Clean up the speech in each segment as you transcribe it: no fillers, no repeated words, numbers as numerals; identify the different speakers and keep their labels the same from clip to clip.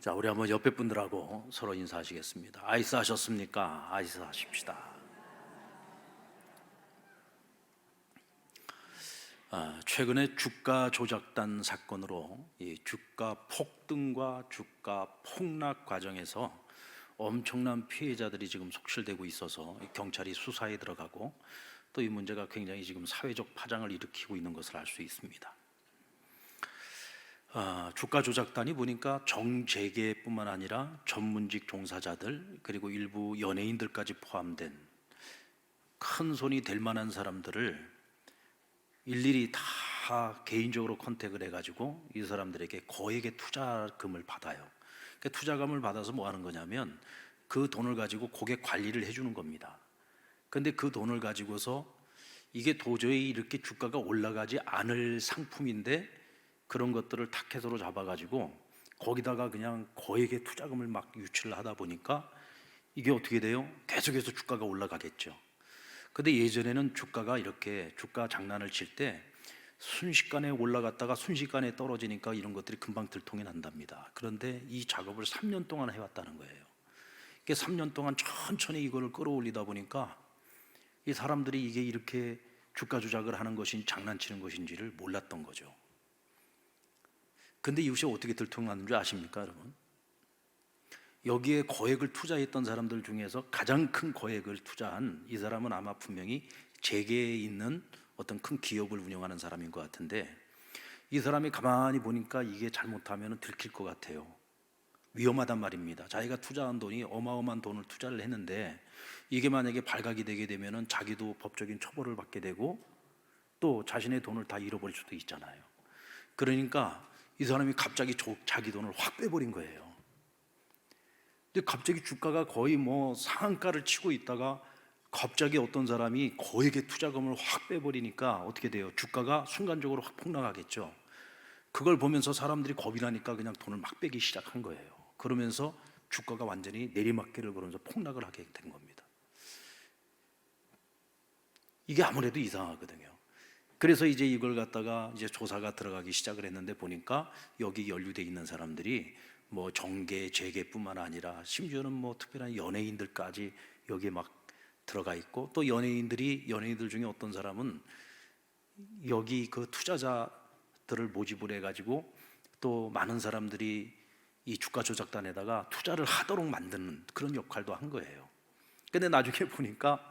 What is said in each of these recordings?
Speaker 1: 자, 우리 한번 옆에 분들하고 서로 인사하시겠습니다. 아이스 하셨습니까? 아이스 하십시다. 최근에 주가 조작단 사건으로 이 주가 폭등과 주가 폭락 과정에서 엄청난 피해자들이 지금 속출되고 있어서 경찰이 수사에 들어가고 또 이 문제가 굉장히 지금 사회적 파장을 일으키고 있는 것을 알 수 있습니다. 주가 조작단이 보니까 정재계뿐만 아니라 전문직 종사자들 그리고 일부 연예인들까지 포함된 큰 손이 될 만한 사람들을 일일이 다 개인적으로 컨택을 해가지고 이 사람들에게 거액의 투자금을 받아요. 그러니까 투자금을 받아서 뭐 하는 거냐면 그 돈을 가지고 고객 관리를 해주는 겁니다. 근데 그 돈을 가지고서 이게 도저히 이렇게 주가가 올라가지 않을 상품인데 그런 것들을 타켓으로 잡아가지고 거기다가 그냥 거액의 투자금을 막 유치를 하다 보니까 이게 어떻게 돼요? 계속해서 주가가 올라가겠죠. 근데 예전에는 주가가 이렇게 주가 장난을 칠 때 순식간에 올라갔다가 순식간에 떨어지니까 이런 것들이 금방 들통이 난답니다. 그런데 이 작업을 3년 동안 해왔다는 거예요. 3년 동안 천천히 이거를 끌어올리다 보니까 이 사람들이 이게 이렇게 주가 조작을 하는 것인지 장난치는 것인지를 몰랐던 거죠. 근데 이것이 어떻게 들통나는 줄 아십니까, 여러분? 여기에 거액을 투자했던 사람들 중에서 가장 큰 거액을 투자한 이 사람은 아마 분명히 재계에 있는 어떤 큰 기업을 운영하는 사람인 것 같은데 이 사람이 가만히 보니까 이게 잘못하면 들킬 것 같아요. 위험하단 말입니다. 자기가 투자한 돈이 어마어마한 돈을 투자를 했는데 이게 만약에 발각이 되게 되면 자기도 법적인 처벌을 받게 되고 또 자신의 돈을 다 잃어버릴 수도 있잖아요. 그러니까 이 사람이 갑자기 자기 돈을 확 빼버린 거예요. 근데 갑자기 주가가 거의 뭐 상한가를 치고 있다가 갑자기 어떤 사람이 거액의 투자금을 확 빼버리니까 어떻게 돼요? 주가가 순간적으로 확 폭락하겠죠. 그걸 보면서 사람들이 겁이 나니까 그냥 돈을 막 빼기 시작한 거예요. 그러면서 주가가 완전히 내리막길을 걸으면서 폭락을 하게 된 겁니다. 이게 아무래도 이상하거든요. 그래서 이제 이걸 갖다가 이제 조사가 들어가기 시작을 했는데 보니까 여기 연루돼 있는 사람들이 뭐 정계, 재계뿐만 아니라 심지어는 뭐 특별한 연예인들까지 여기에 막 들어가 있고 또 연예인들 중에 어떤 사람은 여기 그 투자자들을 모집을 해가지고 또 많은 사람들이 이 주가 조작단에다가 투자를 하도록 만드는 그런 역할도 한 거예요. 근데 나중에 보니까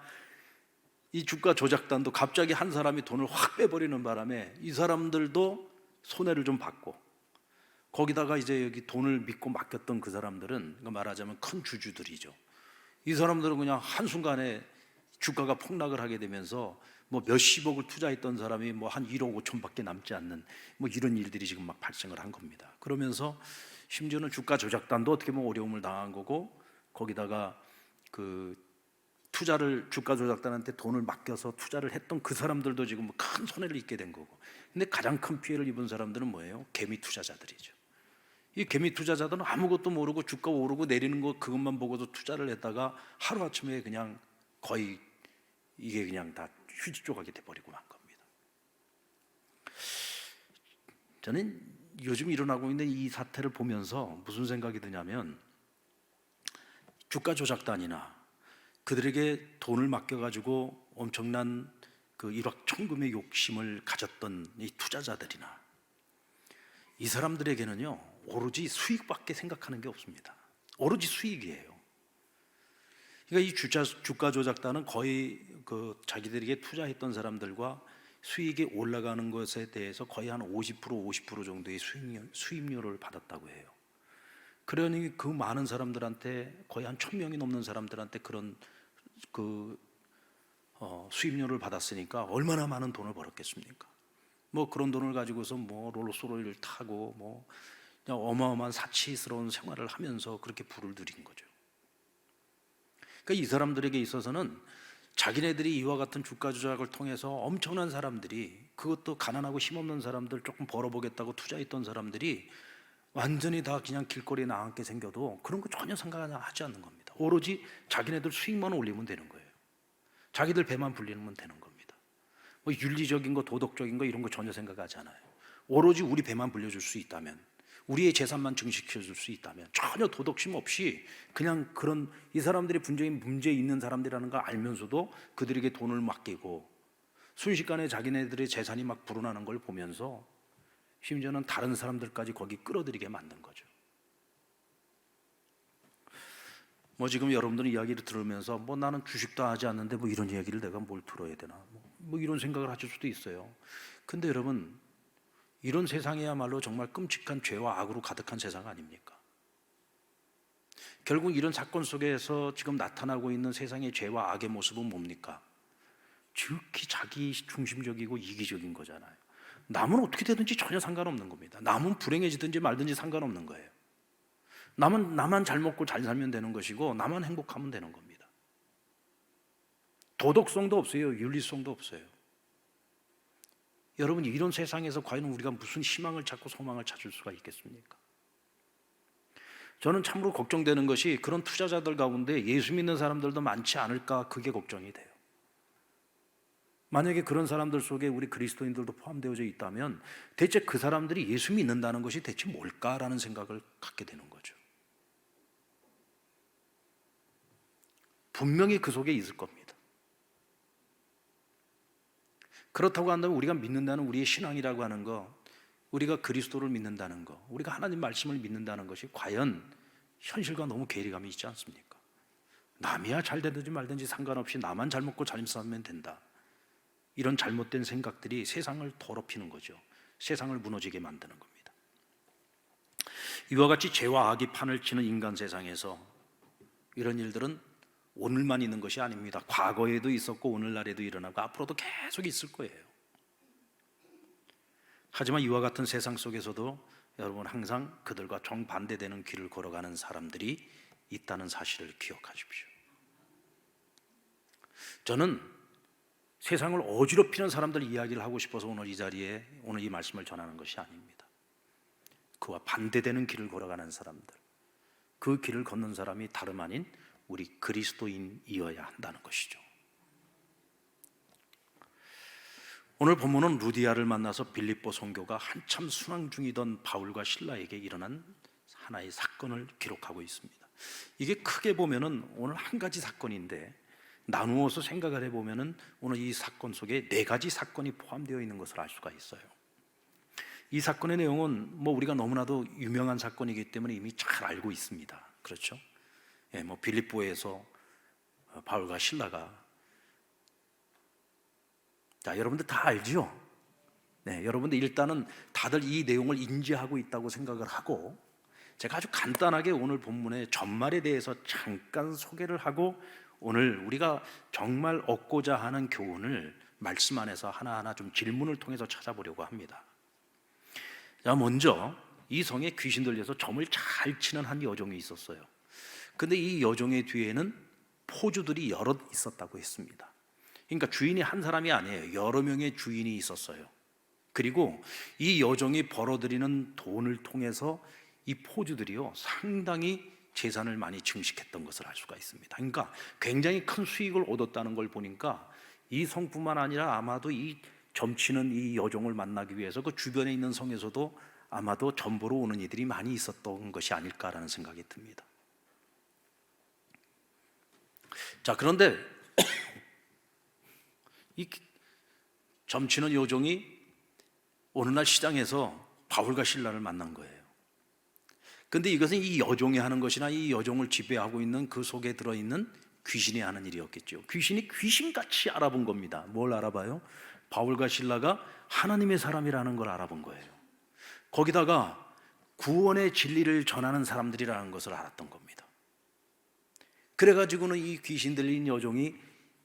Speaker 1: 이 주가 조작단도 갑자기 한 사람이 돈을 확 빼버리는 바람에 이 사람들도 손해를 좀 받고 거기다가 이제 여기 돈을 믿고 맡겼던 그 사람들은 말하자면 큰 주주들이죠. 이 사람들은 그냥 한순간에 주가가 폭락을 하게 되면서 뭐 몇십억을 투자했던 사람이 뭐 한 1억 5천밖에 남지 않는 뭐 이런 일들이 지금 막 발생을 한 겁니다. 그러면서 심지어는 주가 조작단도 어떻게 보면 어려움을 당한 거고 거기다가 그 주가 조작단한테 돈을 맡겨서 투자를 했던 그 사람들도 지금 큰 손해를 입게 된 거고. 근데 가장 큰 피해를 입은 사람들은 뭐예요? 개미 투자자들이죠. 이 개미 투자자들은 아무것도 모르고 주가 오르고 내리는 거 그것만 보고도 투자를 했다가 하루아침에 그냥 거의 이게 그냥 다 휴지 조각이 돼버리고 만 겁니다. 저는 요즘 일어나고 있는 이 사태를 보면서 무슨 생각이 드냐면 주가 조작단이나 그들에게 돈을 맡겨가지고 엄청난 그 일확천금의 욕심을 가졌던 이 투자자들이나 이 사람들에게는요 오로지 수익밖에 생각하는 게 없습니다. 오로지 수익이에요. 그러니까 이 주가 조작단은 거의 그 자기들에게 투자했던 사람들과 수익이 올라가는 것에 대해서 거의 한 50% 정도의 수익률을 받았다고 해요. 그러니 그 많은 사람들한테 거의 한 1,000명이 넘는 사람들한테 그런 수입료를 받았으니까 얼마나 많은 돈을 벌었겠습니까? 뭐 그런 돈을 가지고서 뭐 롤러스로이를 타고 뭐 그냥 어마어마한 사치스러운 생활을 하면서 그렇게 부를 누린 거죠. 그러니까 이 사람들에게 있어서는 자기네들이 이와 같은 주가 조작을 통해서 엄청난 사람들이 그것도 가난하고 힘없는 사람들 조금 벌어보겠다고 투자했던 사람들이 완전히 다 그냥 길거리에 나앉게 생겨도 그런 거 전혀 생각하지 않는 겁니다. 오로지 자기네들 수익만 올리면 되는 거예요. 자기들 배만 불리면 되는 겁니다. 뭐 윤리적인 거 도덕적인 거 이런 거 전혀 생각하지 않아요. 오로지 우리 배만 불려줄 수 있다면 우리의 재산만 증식시켜 줄 수 있다면, 전혀 도덕심 없이 그냥 그런, 이 사람들이 분명히 문제 있는 사람들이라는 걸 알면서도 그들에게 돈을 맡기고 순식간에 자기네들의 재산이 막 불어나는 걸 보면서 심지어는 다른 사람들까지 거기 끌어들이게 만든 거죠. 뭐 지금 여러분들 이야기를 들으면서 뭐 나는 주식도 하지 않는데 뭐 이런 이야기를 내가 뭘 들어야 되나, 뭐 이런 생각을 하실 수도 있어요. 근데 여러분, 이런 세상이야말로 정말 끔찍한 죄와 악으로 가득한 세상 아닙니까? 결국 이런 사건 속에서 지금 나타나고 있는 세상의 죄와 악의 모습은 뭡니까? 즉히 자기 중심적이고 이기적인 거잖아요. 남은 어떻게 되든지 전혀 상관없는 겁니다. 남은 불행해지든지 말든지 상관없는 거예요. 나만 잘 먹고 잘 살면 되는 것이고 나만 행복하면 되는 겁니다. 도덕성도 없어요. 윤리성도 없어요. 여러분, 이런 세상에서 과연 우리가 무슨 희망을 찾고 소망을 찾을 수가 있겠습니까? 저는 참으로 걱정되는 것이 그런 투자자들 가운데 예수 믿는 사람들도 많지 않을까, 그게 걱정이 돼요. 만약에 그런 사람들 속에 우리 그리스도인들도 포함되어져 있다면 대체 그 사람들이 예수 믿는다는 것이 대체 뭘까라는 생각을 갖게 되는 거죠. 분명히 그 속에 있을 겁니다. 그렇다고 한다면 우리가 믿는다는 우리의 신앙이라고 하는 거, 우리가 그리스도를 믿는다는 거, 우리가 하나님 말씀을 믿는다는 것이 과연 현실과 너무 괴리감이 있지 않습니까? 남이야 잘 되든지 말든지 상관없이 나만 잘 먹고 잘 살면 된다, 이런 잘못된 생각들이 세상을 더럽히는 거죠. 세상을 무너지게 만드는 겁니다. 이와 같이 죄와 악이 판을 치는 인간 세상에서 이런 일들은 오늘만 있는 것이 아닙니다. 과거에도 있었고 오늘날에도 일어나고 앞으로도 계속 있을 거예요. 하지만 이와 같은 세상 속에서도 여러분, 항상 그들과 정반대되는 길을 걸어가는 사람들이 있다는 사실을 기억하십시오. 저는 세상을 어지럽히는 사람들 이야기를 하고 싶어서 오늘 이 자리에 오늘 이 말씀을 전하는 것이 아닙니다. 그와 반대되는 길을 걸어가는 사람들, 그 길을 걷는 사람이 다름 아닌 우리 그리스도인이어야 한다는 것이죠. 오늘 본문은 루디아를 만나서 빌립보 선교가 한참 순항 중이던 바울과 실라에게 일어난 하나의 사건을 기록하고 있습니다. 이게 크게 보면은 오늘 한 가지 사건인데 나누어서 생각을 해보면은 오늘 이 사건 속에 네 가지 사건이 포함되어 있는 것을 알 수가 있어요. 이 사건의 내용은 뭐 우리가 너무나도 유명한 사건이기 때문에 이미 잘 알고 있습니다. 그렇죠? 예, 뭐 빌립보에서 바울과 실라가, 자, 여러분들 다 알죠? 네, 여러분들 일단은 다들 이 내용을 인지하고 있다고 생각을 하고, 제가 아주 간단하게 오늘 본문의 전말에 대해서 잠깐 소개를 하고 오늘 우리가 정말 얻고자 하는 교훈을 말씀 안에서 하나하나 좀 질문을 통해서 찾아보려고 합니다. 자, 먼저 이 성에 귀신 들려서 점을 잘 치는 한 여종이 있었어요. 근데 이 여종의 뒤에는 포주들이 여럿 있었다고 했습니다. 그러니까 주인이 한 사람이 아니에요. 여러 명의 주인이 있었어요. 그리고 이 여종이 벌어들이는 돈을 통해서 이 포주들이요, 상당히 재산을 많이 증식했던 것을 알 수가 있습니다. 그러니까 굉장히 큰 수익을 얻었다는 걸 보니까 이 성뿐만 아니라 아마도 이 점치는 이 여종을 만나기 위해서 그 주변에 있는 성에서도 아마도 점 보러 오는 이들이 많이 있었던 것이 아닐까라는 생각이 듭니다. 자, 그런데 이 점치는 여종이 어느 날 시장에서 바울과 실라를 만난 거예요. 근데 이것은 이 여종이 하는 것이나 이 여종을 지배하고 있는 그 속에 들어있는 귀신이 하는 일이었겠죠. 귀신이 귀신같이 알아본 겁니다. 뭘 알아봐요? 바울과 실라가 하나님의 사람이라는 걸 알아본 거예요. 거기다가 구원의 진리를 전하는 사람들이라는 것을 알았던 겁니다. 그래가지고는 이 귀신 들린 여종이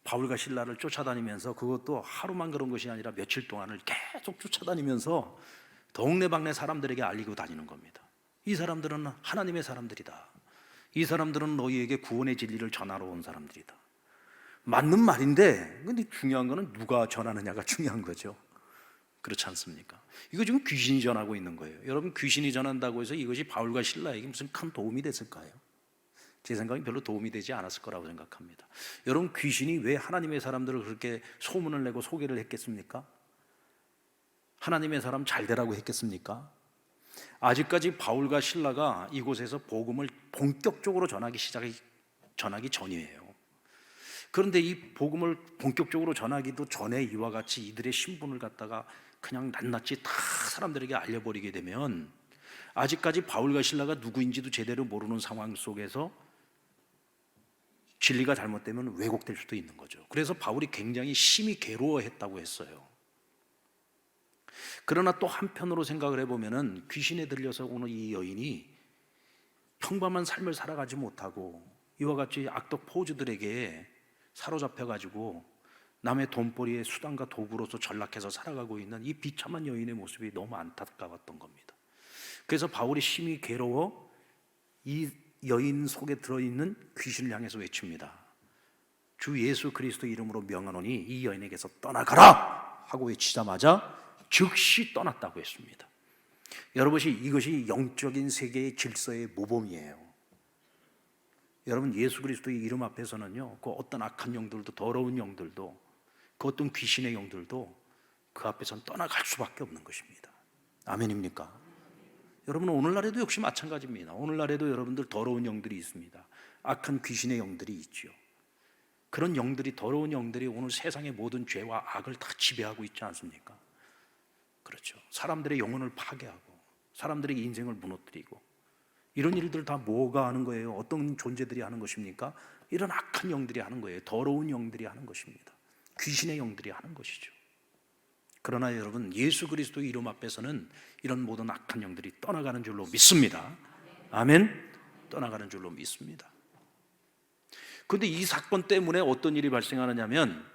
Speaker 1: 바울과 실라를 쫓아다니면서, 그것도 하루만 그런 것이 아니라 며칠 동안을 계속 쫓아다니면서 동네방네 사람들에게 알리고 다니는 겁니다. 이 사람들은 하나님의 사람들이다. 이 사람들은 너희에게 구원의 진리를 전하러 온 사람들이다. 맞는 말인데, 근데 중요한 거는 누가 전하느냐가 중요한 거죠. 그렇지 않습니까? 이거 지금 귀신이 전하고 있는 거예요. 여러분, 귀신이 전한다고 해서 이것이 바울과 실라에게 무슨 큰 도움이 됐을까요? 제 생각엔 별로 도움이 되지 않았을 거라고 생각합니다. 여러분, 귀신이 왜 하나님의 사람들을 그렇게 소문을 내고 소개를 했겠습니까? 하나님의 사람 잘 되라고 했겠습니까? 아직까지 바울과 실라가 이곳에서 복음을 본격적으로 전하기 전이에요. 그런데 이 복음을 본격적으로 전하기도 전에 이와 같이 이들의 신분을 갖다가 그냥 낱낱이 다 사람들에게 알려버리게 되면 아직까지 바울과 실라가 누구인지도 제대로 모르는 상황 속에서 진리가 잘못되면 왜곡될 수도 있는 거죠. 그래서 바울이 굉장히 심히 괴로워했다고 했어요. 그러나 또 한편으로 생각을 해보면 귀신에 들려서 오는 이 여인이 평범한 삶을 살아가지 못하고 이와 같이 악덕 포주들에게 사로잡혀가지고 남의 돈벌이의 수단과 도구로서 전락해서 살아가고 있는 이 비참한 여인의 모습이 너무 안타까웠던 겁니다. 그래서 바울이 심히 괴로워 이 여인 속에 들어있는 귀신을 향해서 외칩니다. 주 예수 그리스도 이름으로 명하노니 이 여인에게서 떠나가라 하고 외치자마자 즉시 떠났다고 했습니다. 여러분, 이것이 영적인 세계의 질서의 모범이에요. 여러분, 예수 그리스도의 이름 앞에서는요, 그 어떤 악한 영들도, 더러운 영들도, 그 어떤 귀신의 영들도 그 앞에서는 떠나갈 수밖에 없는 것입니다. 아멘입니까? 여러분, 오늘날에도 역시 마찬가지입니다. 오늘날에도 여러분들 더러운 영들이 있습니다. 악한 귀신의 영들이 있죠. 그런 영들이, 더러운 영들이 오늘 세상의 모든 죄와 악을 다 지배하고 있지 않습니까? 그렇죠. 사람들의 영혼을 파괴하고 사람들의 인생을 무너뜨리고 이런 일들 다 뭐가 하는 거예요? 어떤 존재들이 하는 것입니까? 이런 악한 영들이 하는 거예요. 더러운 영들이 하는 것입니다. 귀신의 영들이 하는 것이죠. 그러나 여러분, 예수 그리스도의 이름 앞에서는 이런 모든 악한 영들이 떠나가는 줄로 믿습니다. 아멘. 떠나가는 줄로 믿습니다. 그런데 이 사건 때문에 어떤 일이 발생하느냐면,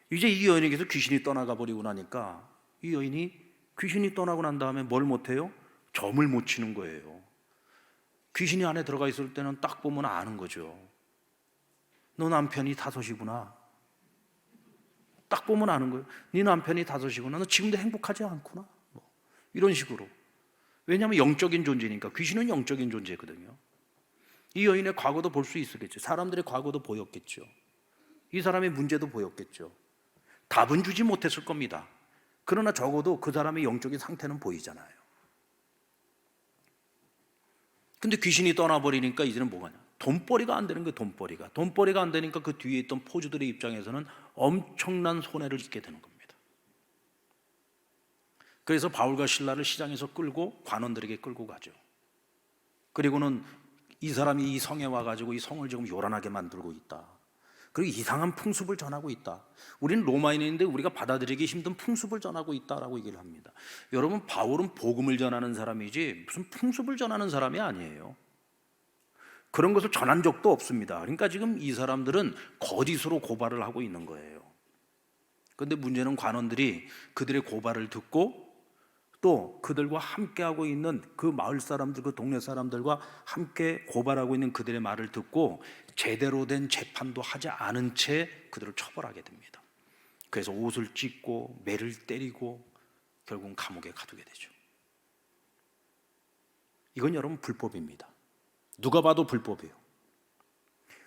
Speaker 1: 이제 이 여인에게서 귀신이 떠나가 버리고 나니까 이 여인이 귀신이 떠나고 난 다음에 뭘 못해요? 점을 못 치는 거예요. 귀신이 안에 들어가 있을 때는 딱 보면 아는 거죠. 너 남편이 다섯이구나. 딱 보면 아는 거예요. 네 남편이 다섯이구나. 너 지금도 행복하지 않구나. 이런 식으로. 왜냐하면 영적인 존재니까. 귀신은 영적인 존재거든요. 이 여인의 과거도 볼 수 있었겠죠. 사람들의 과거도 보였겠죠. 이 사람의 문제도 보였겠죠. 답은 주지 못했을 겁니다. 그러나 적어도 그 사람의 영적인 상태는 보이잖아요. 근데 귀신이 떠나버리니까 이제는 뭐가냐? 돈벌이가 안 되는 거예요. 돈벌이가 안 되니까 그 뒤에 있던 포주들의 입장에서는 엄청난 손해를 입게 되는 겁니다. 그래서 바울과 실라를 시장에서 끌고 관원들에게 끌고 가죠. 그리고는 이 사람이 이 성에 와가지고 이 성을 지금 요란하게 만들고 있다. 그리고 이상한 풍습을 전하고 있다. 우리는 로마인인데 우리가 받아들이기 힘든 풍습을 전하고 있다라고 얘기를 합니다. 여러분, 바울은 복음을 전하는 사람이지 무슨 풍습을 전하는 사람이 아니에요. 그런 것을 전한 적도 없습니다. 그러니까 지금 이 사람들은 거짓으로 고발을 하고 있는 거예요. 그런데 문제는 관원들이 그들의 고발을 듣고 또 그들과 함께하고 있는 그 마을 사람들, 그 동네 사람들과 함께 고발하고 있는 그들의 말을 듣고 제대로 된 재판도 하지 않은 채 그들을 처벌하게 됩니다. 그래서 옷을 찢고 매를 때리고 결국은 감옥에 가두게 되죠. 이건 여러분 불법입니다. 누가 봐도 불법이에요.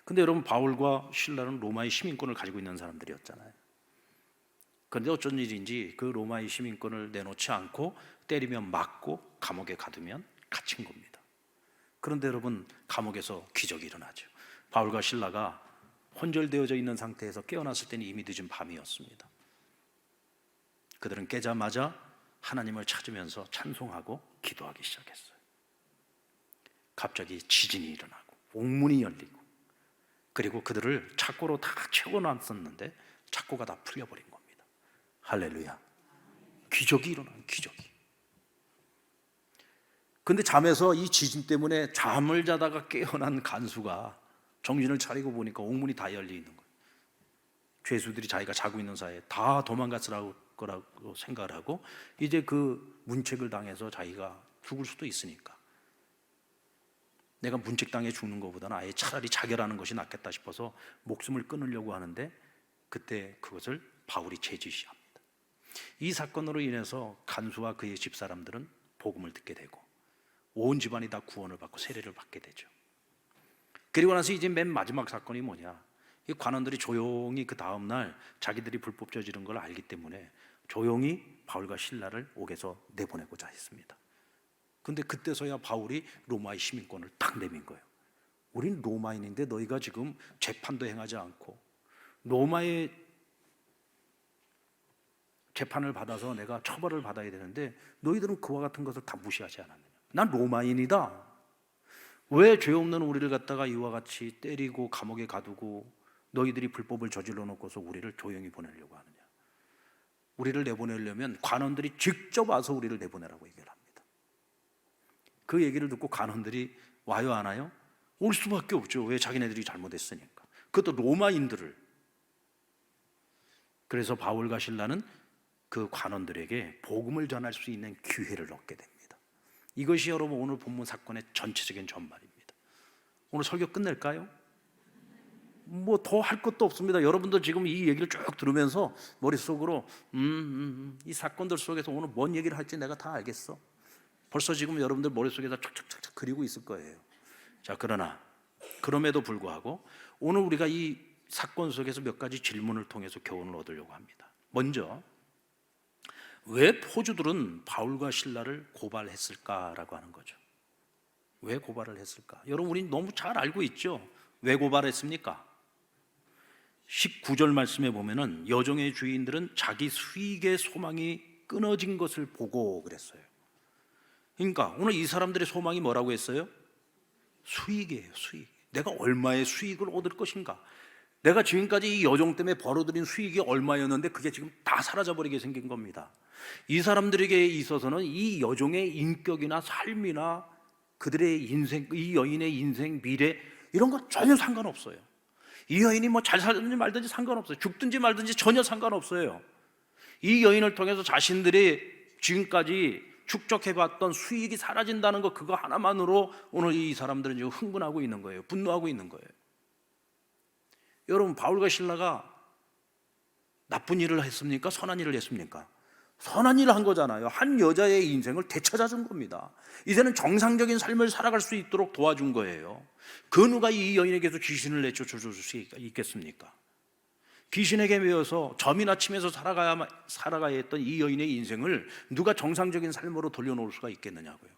Speaker 1: 근데 여러분, 바울과 실라는 로마의 시민권을 가지고 있는 사람들이었잖아요. 그런데 어쩐 일인지 그 로마의 시민권을 내놓지 않고 때리면 맞고 감옥에 가두면 갇힌 겁니다. 그런데 여러분, 감옥에서 기적이 일어나죠. 바울과 실라가 혼절되어져 있는 상태에서 깨어났을 때는 이미 늦은 밤이었습니다. 그들은 깨자마자 하나님을 찾으면서 찬송하고 기도하기 시작했어요. 갑자기 지진이 일어나고 옥문이 열리고, 그리고 그들을 착고로 다 채워놨었는데 착고가 다 풀려버린 겁니다. 할렐루야. 기적이 일어나요. 기적이. 근데 잠에서 이 지진 때문에 잠을 자다가 깨어난 간수가 정신을 차리고 보니까 옥문이 다 열려 있는 거예요. 죄수들이 자기가 자고 있는 사이에 다 도망갔을 거라고 생각을 하고, 이제 그 문책을 당해서 자기가 죽을 수도 있으니까 내가 문책당해 죽는 것보다는 아예 차라리 자결하는 것이 낫겠다 싶어서 목숨을 끊으려고 하는데, 그때 그것을 바울이 제지시합니다. 이 사건으로 인해서 간수와 그의 집사람들은 복음을 듣게 되고 온 집안이 다 구원을 받고 세례를 받게 되죠. 그리고 나서 이제 맨 마지막 사건이 뭐냐? 이 관원들이 조용히 그 다음날 자기들이 불법 저지른 걸 알기 때문에 조용히 바울과 실라를 옥에서 내보내고자 했습니다. 근데 그때서야 바울이 로마의 시민권을 딱 내민 거예요. 우린 로마인인데 너희가 지금 재판도 행하지 않고 로마의 재판을 받아서 내가 처벌을 받아야 되는데 너희들은 그와 같은 것을 다 무시하지 않았느냐. 난 로마인이다. 왜 죄 없는 우리를 갖다가 이와 같이 때리고 감옥에 가두고 너희들이 불법을 저질러 놓고서 우리를 조용히 보내려고 하느냐. 우리를 내보내려면 관원들이 직접 와서 우리를 내보내라고 얘기를 합니다. 그 얘기를 듣고 관원들이 와요 안 와요? 올 수밖에 없죠. 왜? 자기네들이 잘못했으니까. 그것도 로마인들을. 그래서 바울과 실라는 그 관원들에게 복음을 전할 수 있는 기회를 얻게 됩니다. 이것이 여러분 오늘 본문 사건의 전체적인 전말입니다. 오늘 설교 끝낼까요? 뭐 더 할 것도 없습니다. 여러분도 지금 이 얘기를 쭉 들으면서 머릿속으로 이 사건들 속에서 오늘 뭔 얘기를 할지 내가 다 알겠어. 벌써 지금 여러분들 머릿속에다 촉촉촉 그리고 있을 거예요. 자, 그러나 그럼에도 불구하고 오늘 우리가 이 사건 속에서 몇 가지 질문을 통해서 교훈을 얻으려고 합니다. 먼저 왜 포주들은 바울과 실라를 고발했을까라고 하는 거죠. 왜 고발을 했을까? 여러분 우리 너무 잘 알고 있죠. 왜 고발했습니까? 19절 말씀에 보면은 여종의 주인들은 자기 수익의 소망이 끊어진 것을 보고 그랬어요. 그러니까 오늘 이 사람들의 소망이 뭐라고 했어요? 수익이에요. 수익. 내가 얼마의 수익을 얻을 것인가? 내가 지금까지 이 여종 때문에 벌어들인 수익이 얼마였는데 그게 지금 다 사라져버리게 생긴 겁니다. 이 사람들에게 있어서는 이 여종의 인격이나 삶이나 그들의 인생, 이 여인의 인생, 미래 이런 거 전혀 상관없어요. 이 여인이 뭐 잘 살든지 말든지 상관없어요. 죽든지 말든지 전혀 상관없어요. 이 여인을 통해서 자신들이 지금까지 축적해봤던 수익이 사라진다는 거 그거 하나만으로 오늘 이 사람들은 지금 흥분하고 있는 거예요. 분노하고 있는 거예요. 여러분 바울과 실라가 나쁜 일을 했습니까? 선한 일을 했습니까? 선한 일을 한 거잖아요. 한 여자의 인생을 되찾아준 겁니다. 이제는 정상적인 삶을 살아갈 수 있도록 도와준 거예요. 그 누가 이 여인에게서 귀신을 내쫓아줄 수 있겠습니까? 귀신에게 매여서 점이나 치면서 살아가야 했던 이 여인의 인생을 누가 정상적인 삶으로 돌려놓을 수가 있겠느냐고요.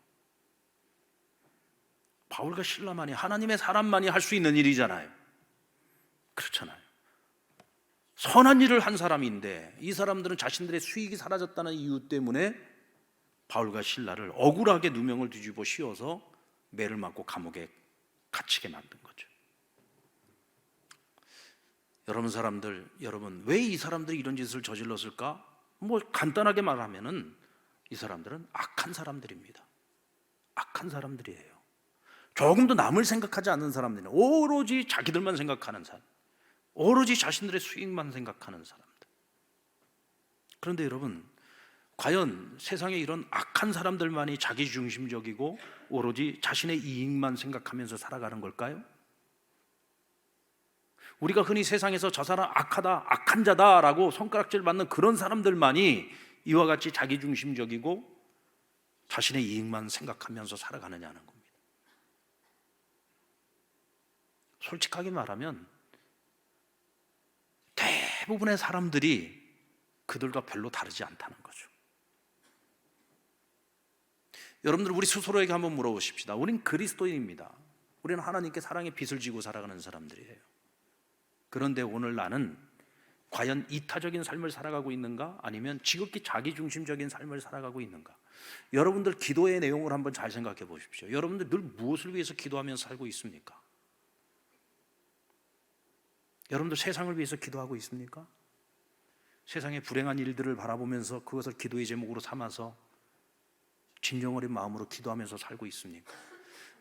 Speaker 1: 바울과 실라만이, 하나님의 사람만이 할 수 있는 일이잖아요. 그렇잖아요. 선한 일을 한 사람인데 이 사람들은 자신들의 수익이 사라졌다는 이유 때문에 바울과 실라를 억울하게 누명을 뒤집어 씌워서 매를 맞고 감옥에 갇히게 만든 거죠. 여러분 왜 이 사람들이 이런 짓을 저질렀을까? 뭐 간단하게 말하면은 이 사람들은 악한 사람들입니다. 악한 사람들이에요. 조금도 남을 생각하지 않는 사람들이에요. 오로지 자기들만 생각하는 사람, 오로지 자신들의 수익만 생각하는 사람들. 그런데 여러분, 과연 세상에 이런 악한 사람들만이 자기중심적이고 오로지 자신의 이익만 생각하면서 살아가는 걸까요? 우리가 흔히 세상에서 저 사람 악하다, 악한 자다라고 손가락질 받는 그런 사람들만이 이와 같이 자기중심적이고 자신의 이익만 생각하면서 살아가느냐는 겁니다. 솔직하게 말하면 대부분의 사람들이 그들과 별로 다르지 않다는 거죠. 여러분들 우리 스스로에게 한번 물어보십시다. 우린 그리스도인입니다. 우리는 하나님께 사랑의 빚을 지고 살아가는 사람들이에요. 그런데 오늘 나는 과연 이타적인 삶을 살아가고 있는가? 아니면 지극히 자기중심적인 삶을 살아가고 있는가? 여러분들 기도의 내용을 한번 잘 생각해 보십시오. 여러분들 늘 무엇을 위해서 기도하면서 살고 있습니까? 여러분들 세상을 위해서 기도하고 있습니까? 세상의 불행한 일들을 바라보면서 그것을 기도의 제목으로 삼아서 진정 어린 마음으로 기도하면서 살고 있습니까?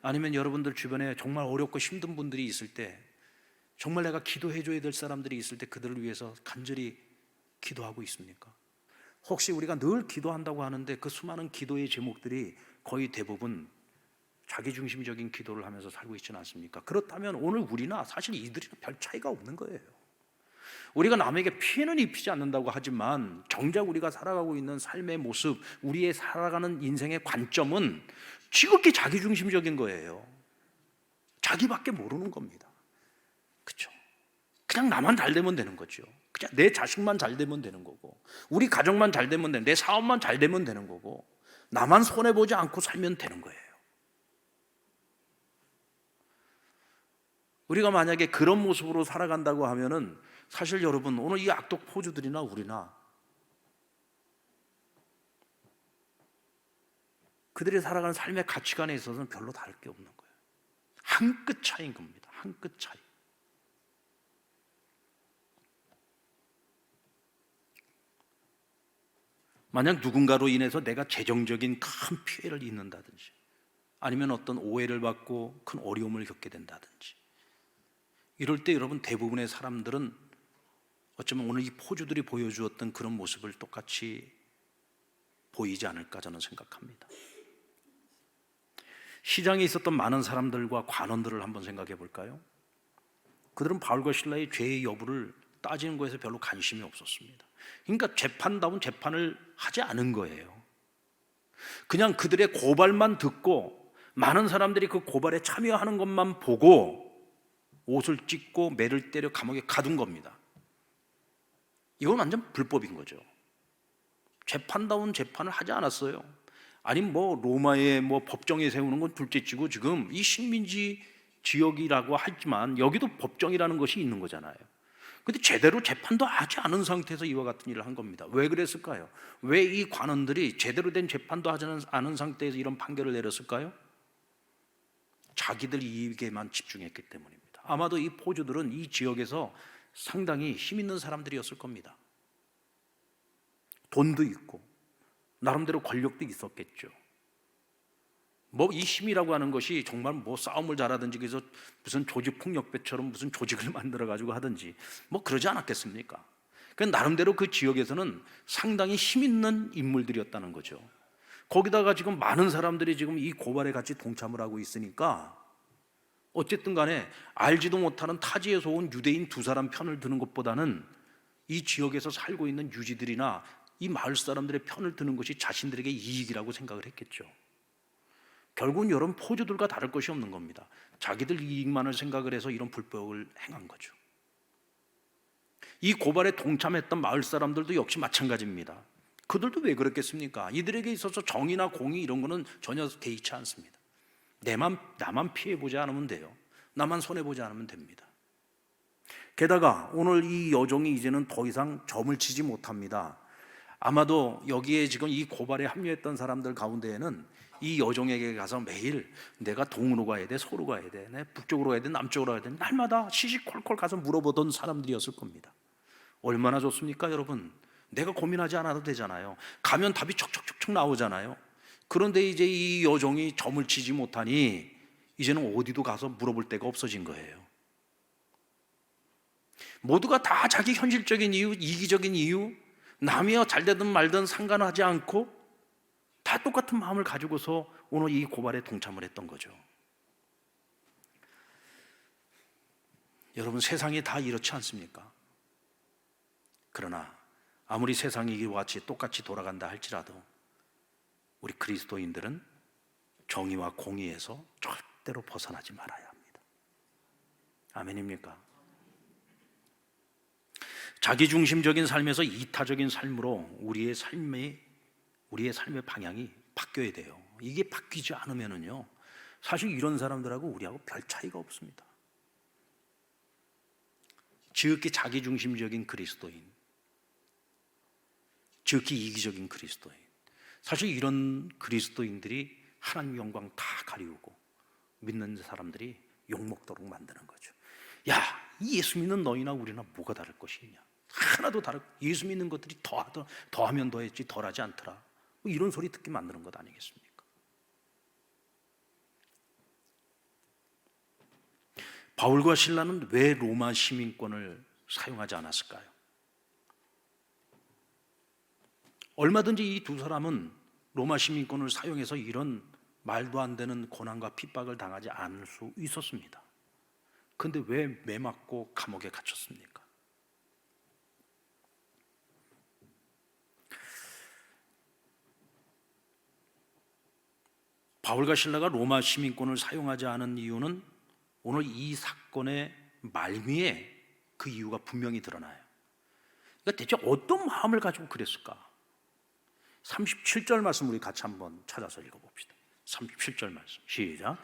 Speaker 1: 아니면 여러분들 주변에 정말 어렵고 힘든 분들이 있을 때 정말 내가 기도해줘야 될 사람들이 있을 때 그들을 위해서 간절히 기도하고 있습니까? 혹시 우리가 늘 기도한다고 하는데 그 수많은 기도의 제목들이 거의 대부분 자기중심적인 기도를 하면서 살고 있지는 않습니까? 그렇다면 오늘 우리나 사실 이들이랑 별 차이가 없는 거예요. 우리가 남에게 피해는 입히지 않는다고 하지만 정작 우리가 살아가고 있는 삶의 모습, 우리의 살아가는 인생의 관점은 지극히 자기중심적인 거예요. 자기밖에 모르는 겁니다. 그렇죠? 그냥 나만 잘 되면 되는 거죠. 그냥 내 자식만 잘 되면 되는 거고, 우리 가정만 잘 되면 되는, 내 사업만 잘 되면 되는 거고, 나만 손해보지 않고 살면 되는 거예요. 우리가 만약에 그런 모습으로 살아간다고 하면은 사실 여러분, 오늘 이 악독 포주들이나 우리나 그들이 살아가는 삶의 가치관에 있어서는 별로 다를 게 없는 거예요. 한 끗 차이인 겁니다. 한 끗 차이. 만약 누군가로 인해서 내가 재정적인 큰 피해를 입는다든지 아니면 어떤 오해를 받고 큰 어려움을 겪게 된다든지 이럴 때 여러분, 대부분의 사람들은 어쩌면 오늘 이 포주들이 보여주었던 그런 모습을 똑같이 보이지 않을까 저는 생각합니다. 시장에 있었던 많은 사람들과 관원들을 한번 생각해 볼까요? 그들은 바울과 실라의 죄의 여부를 따지는 것에서 별로 관심이 없었습니다. 그러니까 재판다운 재판을 하지 않은 거예요. 그냥 그들의 고발만 듣고 많은 사람들이 그 고발에 참여하는 것만 보고 옷을 찢고 매를 때려 감옥에 가둔 겁니다. 이건 완전 불법인 거죠. 재판다운 재판을 하지 않았어요. 아니 로마의 법정에 세우는 건 둘째치고 지금 이 식민지 지역이라고 하지만 여기도 법정이라는 것이 있는 거잖아요. 근데 제대로 재판도 하지 않은 상태에서 이와 같은 일을 한 겁니다. 왜 그랬을까요? 왜 이 관원들이 제대로 된 재판도 하지 않은 상태에서 이런 판결을 내렸을까요? 자기들 이익에만 집중했기 때문입니다. 아마도 이 포주들은 이 지역에서 상당히 힘 있는 사람들이었을 겁니다. 돈도 있고 나름대로 권력도 있었겠죠. 이 힘이라고 하는 것이 정말 싸움을 잘하든지 그래서 무슨 조직폭력배처럼 무슨 조직을 만들어 가지고 하든지 그러지 않았겠습니까? 나름대로 그 지역에서는 상당히 힘 있는 인물들이었다는 거죠. 거기다가 지금 많은 사람들이 지금 이 고발에 같이 동참을 하고 있으니까 어쨌든 간에 알지도 못하는 타지에서 온 유대인 두 사람 편을 드는 것보다는 이 지역에서 살고 있는 유지들이나 이 마을 사람들의 편을 드는 것이 자신들에게 이익이라고 생각을 했겠죠. 결국은 여러분, 포주들과 다를 것이 없는 겁니다. 자기들 이익만을 생각을 해서 이런 불법을 행한 거죠. 이 고발에 동참했던 마을 사람들도 역시 마찬가지입니다. 그들도 왜 그랬겠습니까? 이들에게 있어서 정의나 공의 이런 거는 전혀 개의치 않습니다. 나만 피해보지 않으면 돼요. 나만 손해보지 않으면 됩니다. 게다가 오늘 이 여종이 이제는 더 이상 점을 치지 못합니다. 아마도 여기에 지금 이 고발에 합류했던 사람들 가운데에는 이 여종에게 가서 매일 내가 동으로 가야 돼, 서로 가야 돼, 내 북쪽으로 가야 돼, 남쪽으로 가야 돼, 날마다 시시콜콜 가서 물어보던 사람들이었을 겁니다. 얼마나 좋습니까 여러분? 내가 고민하지 않아도 되잖아요. 가면 답이 척척척척 나오잖아요. 그런데 이제 이 여종이 점을 치지 못하니 이제는 어디도 가서 물어볼 데가 없어진 거예요. 모두가 다 자기 현실적인 이유, 이기적인 이유, 남이야 잘되든 말든 상관하지 않고 다 똑같은 마음을 가지고서 오늘 이 고발에 동참을 했던 거죠. 여러분, 세상이 다 이렇지 않습니까? 그러나 아무리 세상이 이와 같이 똑같이 돌아간다 할지라도 우리 그리스도인들은 정의와 공의에서 절대로 벗어나지 말아야 합니다. 아멘입니까? 자기중심적인 삶에서 이타적인 삶으로 우리의 삶의 방향이 바뀌어야 돼요. 이게 바뀌지 않으면은요, 사실 이런 사람들하고 우리하고 별 차이가 없습니다. 지극히 자기중심적인 그리스도인, 지극히 이기적인 그리스도인, 사실 이런 그리스도인들이 하나님 영광 다 가리우고 믿는 사람들이 욕먹도록 만드는 거죠. 야, 예수 믿는 너희나 우리나 뭐가 다를 것이냐? 하나도 예수 믿는 것들이 더하면 더했지 덜하지 않더라. 이런 소리 듣게 만드는 것 아니겠습니까? 바울과 실라는 왜 로마 시민권을 사용하지 않았을까요? 얼마든지 이 두 사람은 로마 시민권을 사용해서 이런 말도 안 되는 고난과 핍박을 당하지 않을 수 있었습니다. 그런데 왜 매맞고 감옥에 갇혔습니까? 바울과 실라가 로마 시민권을 사용하지 않은 이유는 오늘 이 사건의 말미에 그 이유가 분명히 드러나요. 그러니까 대체 어떤 마음을 가지고 그랬을까? 37절 말씀 우리 같이 한번 찾아서 읽어봅시다. 37절 말씀 시작.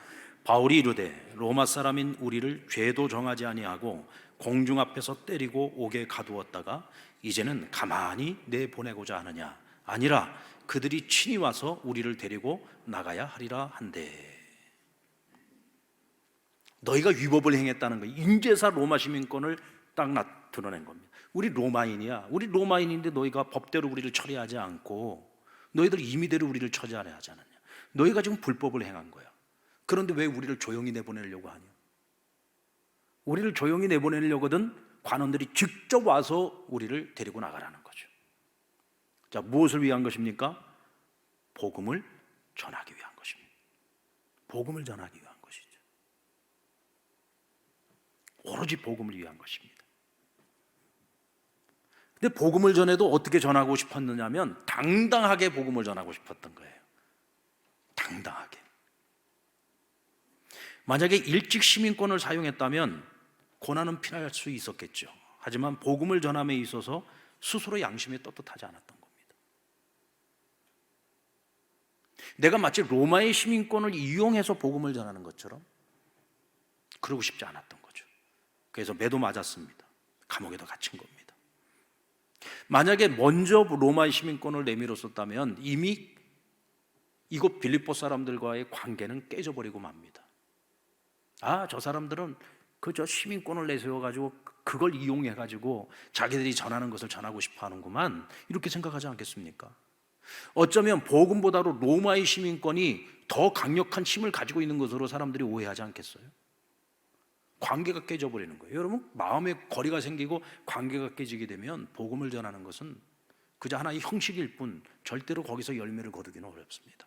Speaker 1: 바울이 이르되 로마 사람인 우리를 죄도 정하지 아니하고 공중 앞에서 때리고 옥에 가두었다가 이제는 가만히 내보내고자 하느냐? 아니라 그들이 친히 와서 우리를 데리고 나가야 하리라 한대. 너희가 위법을 행했다는 거예요. 인제사 로마 시민권을 딱 드러낸 겁니다. 우리 로마인이야. 우리 로마인인데 너희가 법대로 우리를 처리하지 않고 너희들 임의대로 우리를 처리하려 하지 않았냐? 너희가 지금 불법을 행한 거야. 그런데 왜 우리를 조용히 내보내려고 하냐? 우리를 조용히 내보내려거든 관원들이 직접 와서 우리를 데리고 나가라는 거죠. 자, 무엇을 위한 것입니까? 복음을 전하기 위한 것입니다. 복음을 전하기 위한 것이죠. 오로지 복음을 위한 것입니다. 근데 복음을 전해도 어떻게 전하고 싶었느냐면 당당하게 복음을 전하고 싶었던 거예요. 당당하게. 만약에 일찍 시민권을 사용했다면 고난은 피할 수 있었겠죠. 하지만 복음을 전함에 있어서 스스로 양심이 떳떳하지 않았던 겁니다. 내가 마치 로마의 시민권을 이용해서 복음을 전하는 것처럼 그러고 싶지 않았던 거죠. 그래서 매도 맞았습니다. 감옥에도 갇힌 겁니다. 만약에 먼저 로마의 시민권을 내밀었었다면 이미 이곳 빌립보 사람들과의 관계는 깨져버리고 맙니다. 아, 저 사람들은 그저 시민권을 내세워가지고 그걸 이용해가지고 자기들이 전하는 것을 전하고 싶어 하는구만, 이렇게 생각하지 않겠습니까? 어쩌면 복음보다도 로마의 시민권이 더 강력한 힘을 가지고 있는 것으로 사람들이 오해하지 않겠어요? 관계가 깨져버리는 거예요. 여러분, 마음에 거리가 생기고 관계가 깨지게 되면 복음을 전하는 것은 그저 하나의 형식일 뿐 절대로 거기서 열매를 거두기는 어렵습니다.